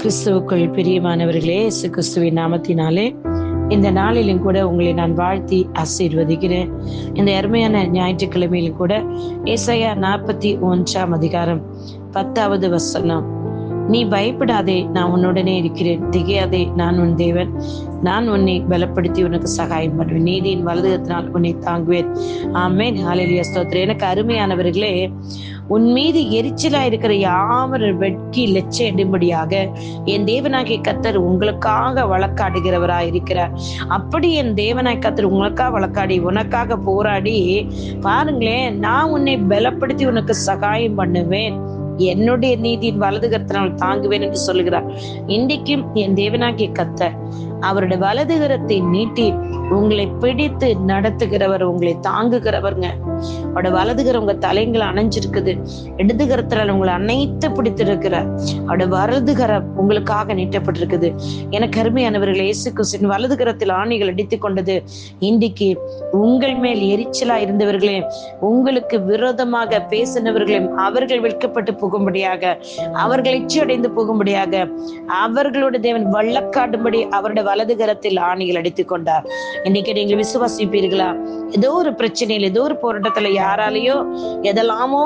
கிறிஸ்துவுக்குள் பிரியமானவர்களே, இயேசு கிறிஸ்துவின் நாமத்தினாலே இந்த நாளிலும் கூட உங்களை நான் வாழ்த்தி ஆசீர்வதிக்கிறேன். இந்த அருமையான ஞாயிற்றுக்கிழமையிலும் கூட ஏசாயா 41 அதிகாரம் 10வது வசனம், நீ பயப்படாதே, நான் உன்னுடனே இருக்கிறேன், திகையாதே, நான் உன் தேவன், நான் உன்னை பலப்படுத்தி உனக்கு சகாயம் பண்ணுவேன், நீதியின் வலதுகரத்தினால் உன்னை தாங்குவேன். ஆமென், ஹல்லேலூயா, ஸ்தோத்திரம். எனக்கு அருமையானவர்களே, உன் மீது எரிச்சலா இருக்கிற யாவரும் வெட்கி லட்சையிடும்படியாக என் தேவனாகிய கர்த்தர் உங்களுக்காக வழக்காடுகிறவராய் இருக்கிறார். அப்படி என் தேவனாய் கர்த்தர் உங்களுக்காக வழக்காடி உனக்காக போராடி பாருங்களேன், நான் உன்னை பலப்படுத்தி உனக்கு சகாயம் பண்ணுவேன், என்னுடைய நீதியின் வலதுகரத்தினால் தாங்குவேன் என்று சொல்லுகிறார். இன்றைக்கும் என் தேவனாகிய கர்த்தர் அவருடைய வலதுகரத்தை நீட்டி உங்களை பிடித்து நடத்துகிறவர், உங்களை தாங்குகிறவருங்க. அவரோட வலதுகரம் உங்க தலைங்களை அணைஞ்சிருக்குது, இடதுகரத்துல உங்களை அனைத்து பிடித்திருக்கிறார். அவரோட வலதுகரம் உங்களுக்காக நீட்டப்பட்டிருக்குது. எனக்கு அருமையானவர்களே, இயேசு கிறிஸ்துவின் வலதுகரத்தில் ஆணிகள் அடித்துக் கொண்டது இன்றைக்கு உங்கள் மேல் எரிச்சலா இருந்தவர்களே, உங்களுக்கு விரோதமாக பேசினவர்களையும் அவர்கள் வெட்கப்பட்டு போகும்படியாக, அவர்கள் இச்சையடைந்து போகும்படியாக அவர்களோட தேவன் வழக்காடும்படி அவருடைய வலதுகரத்தில் ஆணிகள் அடித்துக் கொண்டார். இன்னைக்கு நீங்கள் விசுவாசிப்பீர்களா? ஏதோ ஒரு பிரச்சனையில், ஏதோ ஒரு போராட்டத்துல யாராலேயோ எதெல்லாமோ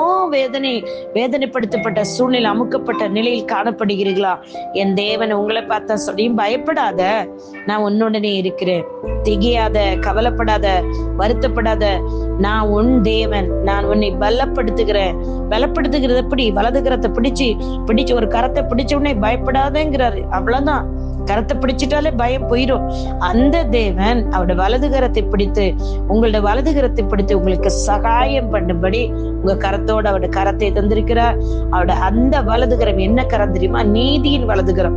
வேதனைப்படுத்தப்பட்ட சூழ்நிலை, அமுக்கப்பட்ட நிலையில் காணப்படுகிறீர்களா? என் தேவன் உங்களை பார்த்தா சொல்லியும், பயப்படாத, நான் உன்னுடனே இருக்கிறேன், திகையாத, கவலைப்படாத, வருத்தப்படாத, நான் உன் தேவன், நான் உன்னை பலப்படுத்துகிறேன். பலப்படுத்துகிறது எப்படி? வலதுகரத்தை பிடிச்சு ஒரு கரத்தை பிடிச்ச உடனே பயப்படாதேங்கிறாரு. அவ்வளவுதான், கரத்தை பிடிச்சிட்டாலே பயம் போயிடும். அந்த தேவன் அவருடைய வலதுகரத்தை பிடித்து, உங்களோட வலதுகரத்தை பிடித்து உங்களுக்கு சகாயம் பண்ணும்படி உங்க கரத்தோட அவருடைய கரத்தை தந்திருக்கிறார். அவருடைய அந்த வலதுகரம் என்ன கரம் தெரியுமா? நீதியின் வலதுகரம்.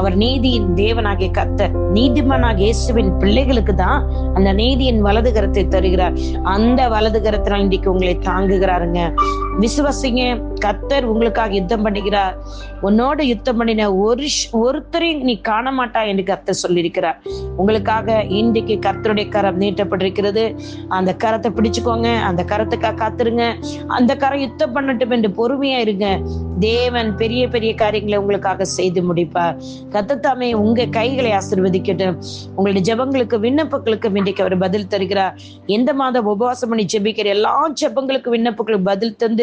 அவர் நீதியின் தேவனாகிய கர்த்தர், நீதிமானாகிய இயேசுவின் பிள்ளைகளுக்கு தான் அந்த நீதியின் வலதுகரத்தை தருகிறார். அந்த வலதுகரத்தினால் இன்றைக்கு உங்களை தாங்குகிறாருங்க. விசுவாசிங்க, கர்த்தர் உங்களுக்காக யுத்தம் பண்ணுகிறார். உன்னோட யுத்தம் பண்ணின ஒருத்தரையும் நீ காண மாட்டா என்று கர்த்தர் சொல்லியிருக்கிறார். உங்களுக்காக இன்றைக்கு கர்த்தருடைய கரம் நீட்டப்பட்டிருக்கிறது. அந்த கரத்தை பிடிச்சுக்கோங்க, அந்த கரத்துக்காக காத்துருங்க. அந்த கரம் யுத்தம் பண்ணட்டும் என்று பொறுமையா இருங்க. தேவன் பெரிய பெரிய காரியங்களை உங்களுக்காக செய்து முடிப்பார். கர்த்தர் தாமே உங்க கைகளை ஆசீர்வதிக்கட்டும். உங்களுடைய ஜெபங்களுக்கு, விண்ணப்பங்களுக்கு இன்றைக்கு அவர் பதில் தருகிறார். எந்த மாதம் உபவாசம் பண்ணி ஜெபிக்கிற எல்லா ஜெபங்களுக்கு, விண்ணப்பங்களுக்கு பதில் தந்து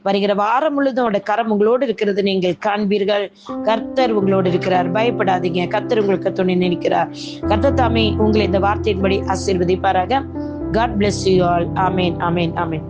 வருகிற வாரம் முழுதும் அவருடைய கரம் உங்களோடு இருக்கிறது நீங்கள் காண்பீர்கள். கர்த்தர் உங்களோடு இருக்கிறார், பயப்படாதீங்க. கர்த்தர் உங்களுக்கு துணை நிற்கிறார். கர்த்தர் தாமே உங்களை இந்த வார்த்தையின்படி ஆசீர்வதிப்பாராக. God bless you all. Amen, amen, amen.